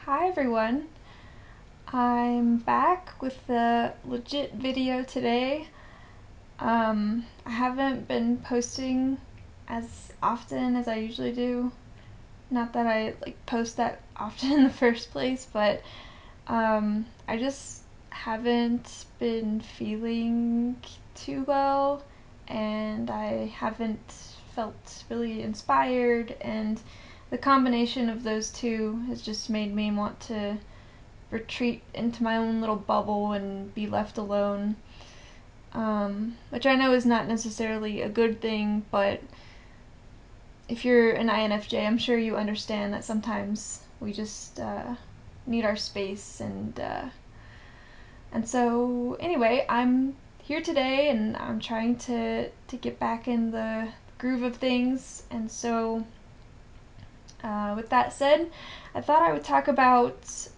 Hi everyone, I'm back with the legit video today. I haven't been posting as often as I usually do. Not that I post that often in the first place, but I just haven't been feeling too well, and I haven't felt really inspired, and the combination of those two has just made me want to retreat into my own little bubble and be left alone. Which I know is not necessarily a good thing, but if you're an INFJ, I'm sure you understand that sometimes we just need our space, and so anyway, I'm here today, and I'm trying to get back in the groove of things, and so with that said, I thought I would talk about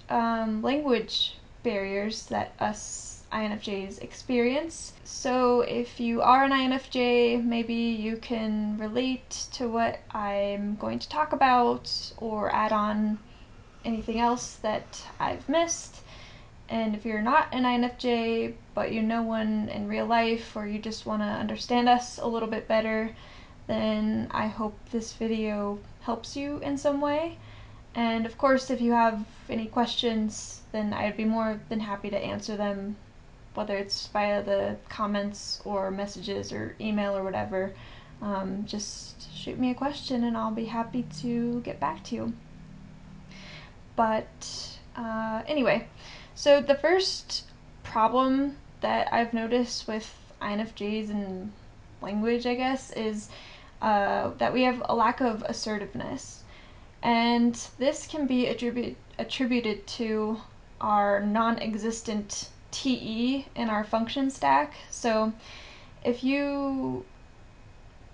language barriers that us INFJs experience. So, if you are an INFJ, maybe you can relate to what I'm going to talk about or add on anything else that I've missed. And if you're not an INFJ, but you know one in real life, or you just want to understand us a little bit better, then I hope this video helps you in some way. And of course, if you have any questions, then I'd be more than happy to answer them, whether it's via the comments or messages or email or whatever. Just shoot me a question and I'll be happy to get back to you. But anyway, so the first problem that I've noticed with INFJs and language, I guess, is that we have a lack of assertiveness. And this can be attributed to our non-existent TE in our function stack. So if you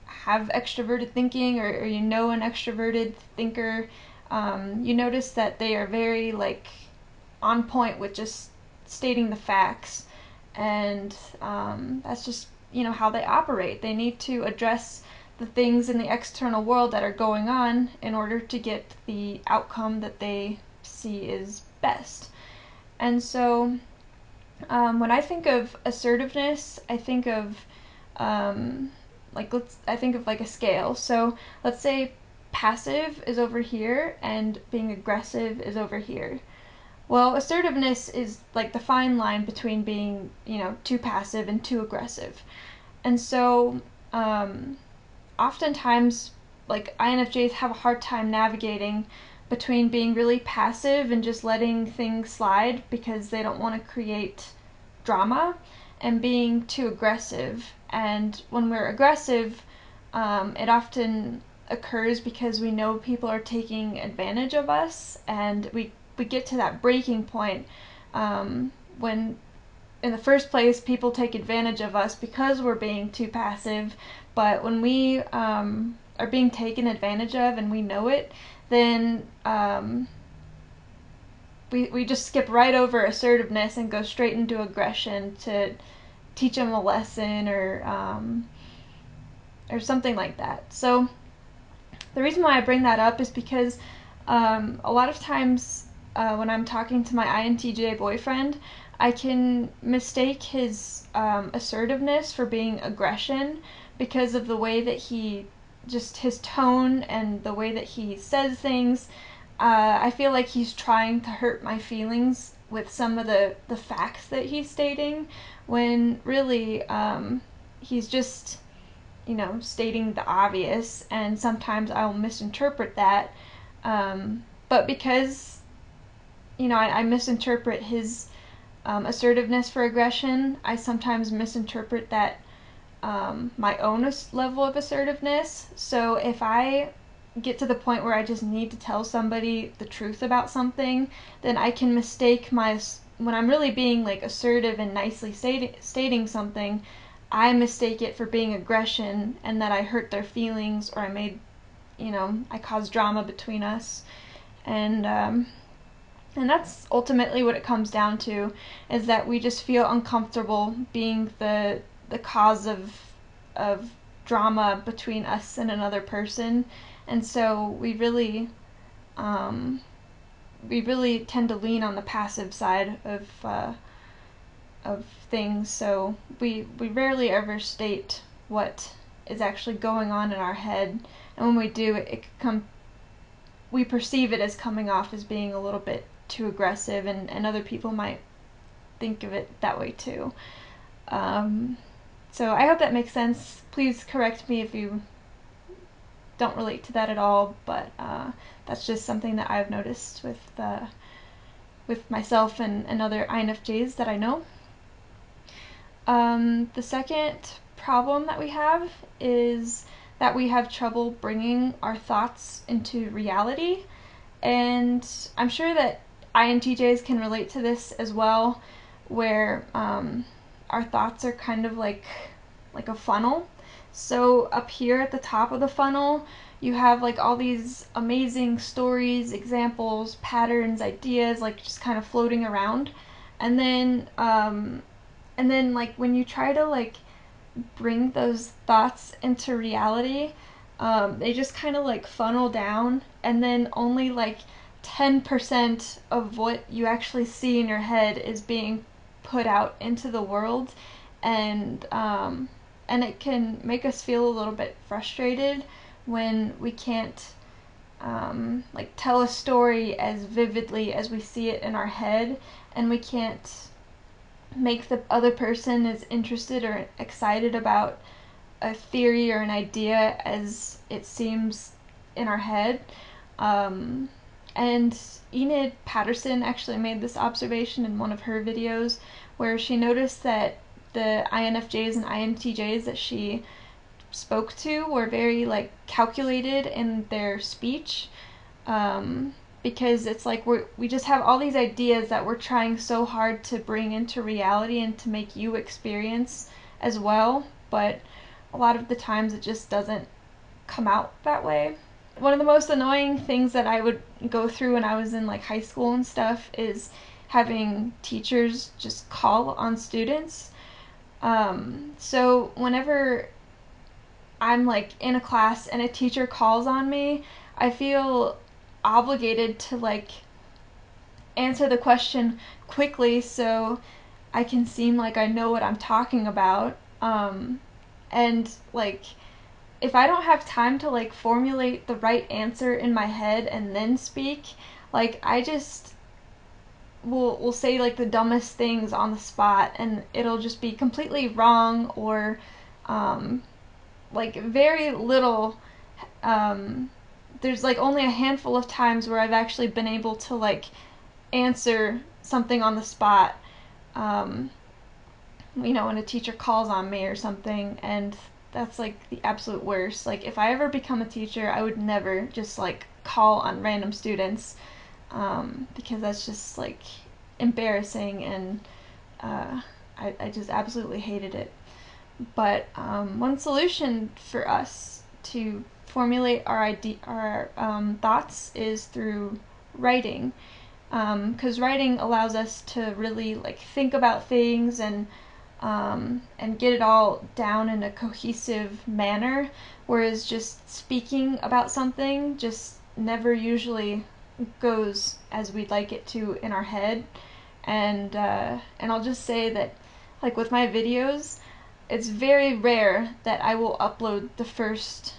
have extroverted thinking, or you know an extroverted thinker, you notice that they are very on point with just stating the facts, and that's just how they operate. They need to address the things in the external world that are going on in order to get the outcome that they see is best. And so when I think of assertiveness, I think of a scale. So let's say passive is over here and being aggressive is over here. Well, assertiveness is like the fine line between being, too passive and too aggressive. And so oftentimes, INFJs have a hard time navigating between being really passive and just letting things slide because they don't want to create drama, and being too aggressive. And when we're aggressive, it often occurs because we know people are taking advantage of us, and we get to that breaking point when in the first place people take advantage of us because we're being too passive. But when we are being taken advantage of and we know it, then we just skip right over assertiveness and go straight into aggression to teach them a lesson, or something like that. So the reason why I bring that up is because a lot of times when I'm talking to my INTJ boyfriend, I can mistake his assertiveness for being aggression because of the way that his tone and the way that he says things. I feel like he's trying to hurt my feelings with some of the facts that he's stating, when really he's just, stating the obvious, and sometimes I'll misinterpret that. But because, I misinterpret his assertiveness for aggression, I sometimes misinterpret that my own level of assertiveness. So if I get to the point where I just need to tell somebody the truth about something, then I can mistake when I'm really being assertive and nicely stating something, I mistake it for being aggression, and that I hurt their feelings, or I caused drama between us. And that's ultimately what it comes down to, is that we just feel uncomfortable being the cause of drama between us and another person. And so we really we really tend to lean on the passive side of things, so we rarely ever state what is actually going on in our head, and when we do, we perceive it as coming off as being a little bit too aggressive, and other people might think of it that way too. So I hope that makes sense. Please correct me if you don't relate to that at all, but that's just something that I've noticed with myself and other INFJs that I know. The second problem that we have is that we have trouble bringing our thoughts into reality, and I'm sure that INTJs can relate to this as well, where our thoughts are kind of like a funnel. So up here at the top of the funnel, you have like all these amazing stories, examples, patterns, ideas, like just kind of floating around. And then like when you try to like bring those thoughts into reality, they just kind of like funnel down, and then only like 10% of what you actually see in your head is being put out into the world, and it can make us feel a little bit frustrated when we can't like tell a story as vividly as we see it in our head, and we can't make the other person as interested or excited about a theory or an idea as it seems in our head. And Enid Patterson actually made this observation in one of her videos, where she noticed that the INFJs and INTJs that she spoke to were very like calculated in their speech, because it's like we just have all these ideas that we're trying so hard to bring into reality and to make you experience as well, but a lot of the times it just doesn't come out that way. One of the most annoying things that I would go through when I was in like high school and stuff is having teachers just call on students. So whenever I'm like in a class and a teacher calls on me, I feel obligated to like answer the question quickly so I can seem like I know what I'm talking about. And like if I don't have time to like formulate the right answer in my head and then speak, like I just will say like the dumbest things on the spot, and it'll just be completely wrong, or like very little. There's like only a handful of times where I've actually been able to like answer something on the spot. When a teacher calls on me or something, and that's like the absolute worst. Like if I ever become a teacher, I would never just like call on random students, because that's just like embarrassing, and I just absolutely hated it. But one solution for us to formulate our thoughts is through writing, because writing allows us to really like think about things and get it all down in a cohesive manner, whereas just speaking about something just never usually goes as we'd like it to in our head. And I'll just say that like with my videos, it's very rare that I will upload the first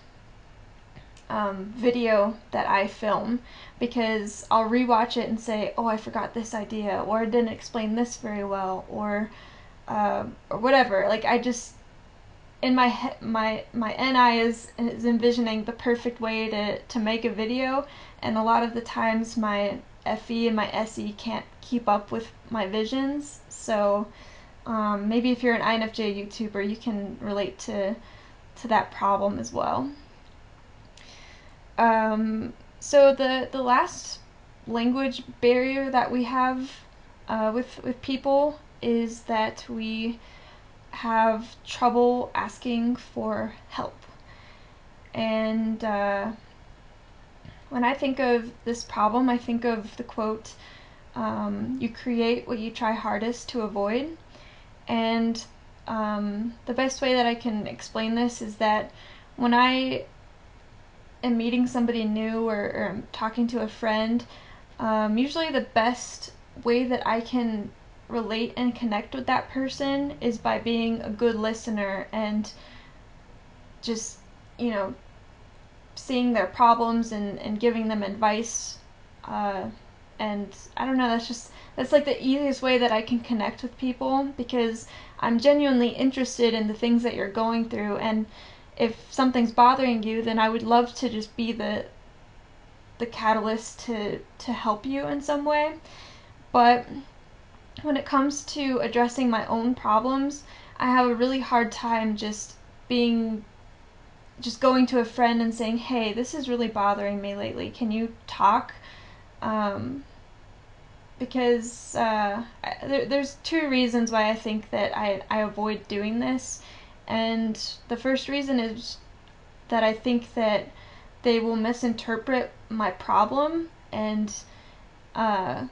video that I film, because I'll rewatch it and say, oh, I forgot this idea, or I didn't explain this very well, or whatever. Like I just in my NI is envisioning the perfect way to make a video, and a lot of the times my FE and my SE can't keep up with my visions. So maybe if you're an INFJ YouTuber, you can relate to that problem as well. So the last language barrier that we have with people is that we have trouble asking for help. And when I think of this problem, I think of the quote, you create what you try hardest to avoid. And the best way that I can explain this is that when I am meeting somebody new, or I'm talking to a friend, Usually the best way that I can relate and connect with that person is by being a good listener and just, you know, seeing their problems and giving them advice. And I don't know, that's like the easiest way that I can connect with people, because I'm genuinely interested in the things that you're going through, and if something's bothering you, then I would love to just be the catalyst to help you in some way. But when it comes to addressing my own problems, I have a really hard time just going to a friend and saying, hey, this is really bothering me lately, can you talk? Because there's two reasons why I think that I avoid doing this. And the first reason is that I think that they will misinterpret my problem and uh,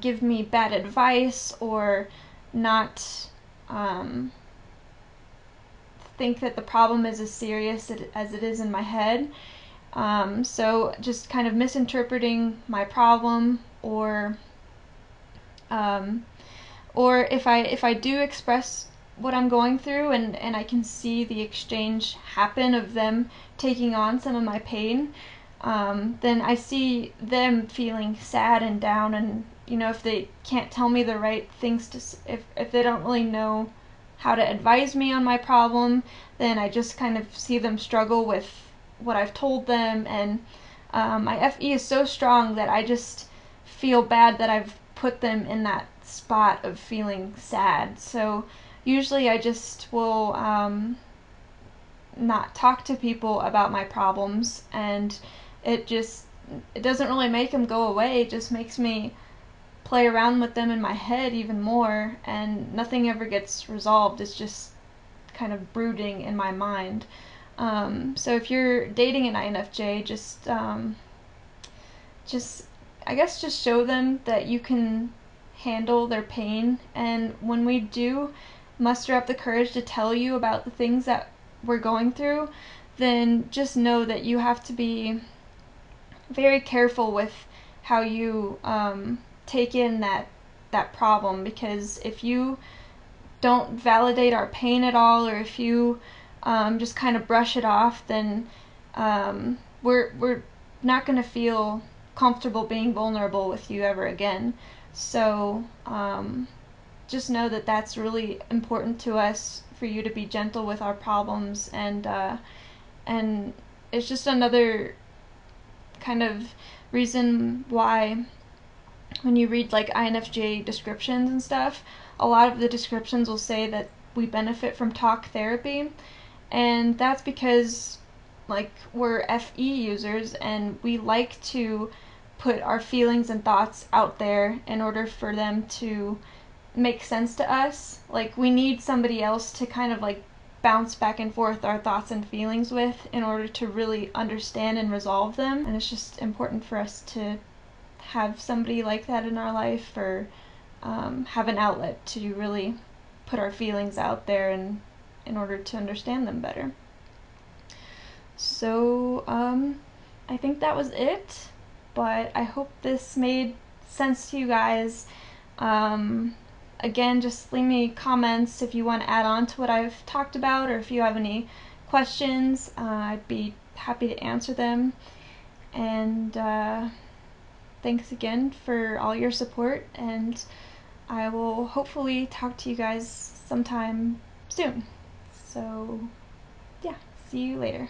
give me bad advice, or not think that the problem is as serious as it is in my head. So just kind of misinterpreting my problem, um, or if I do express what I'm going through, and I can see the exchange happen of them taking on some of my pain, then I see them feeling sad and down, and if they can't tell me the right things if they don't really know how to advise me on my problem, then I just kind of see them struggle with what I've told them, and my FE is so strong that I just feel bad that I've put them in that spot of feeling sad. So usually I just will not talk to people about my problems, and it doesn't really make them go away. It just makes me play around with them in my head even more, and nothing ever gets resolved. It's just kind of brooding in my mind. So if you're dating an INFJ, just I guess just show them that you can handle their pain, and when we do muster up the courage to tell you about the things that we're going through, then just know that you have to be very careful with how you take in that problem, because if you don't validate our pain at all, or if you just kind of brush it off, then we're not going to feel comfortable being vulnerable with you ever again. So just know that that's really important to us, for you to be gentle with our problems, and it's just another kind of reason why when you read like INFJ descriptions and stuff, a lot of the descriptions will say that we benefit from talk therapy, and that's because like we're FE users, and we like to put our feelings and thoughts out there in order for them to make sense to us. Like we need somebody else to kind of like bounce back and forth our thoughts and feelings with in order to really understand and resolve them. And it's just important for us to have somebody like that in our life, or have an outlet to really put our feelings out there, and in order to understand them better. So I think that was it, but I hope this made sense to you guys. Again, just leave me comments if you want to add on to what I've talked about, or if you have any questions. I'd be happy to answer them. And thanks again for all your support, and I will hopefully talk to you guys sometime soon. So, yeah, see you later.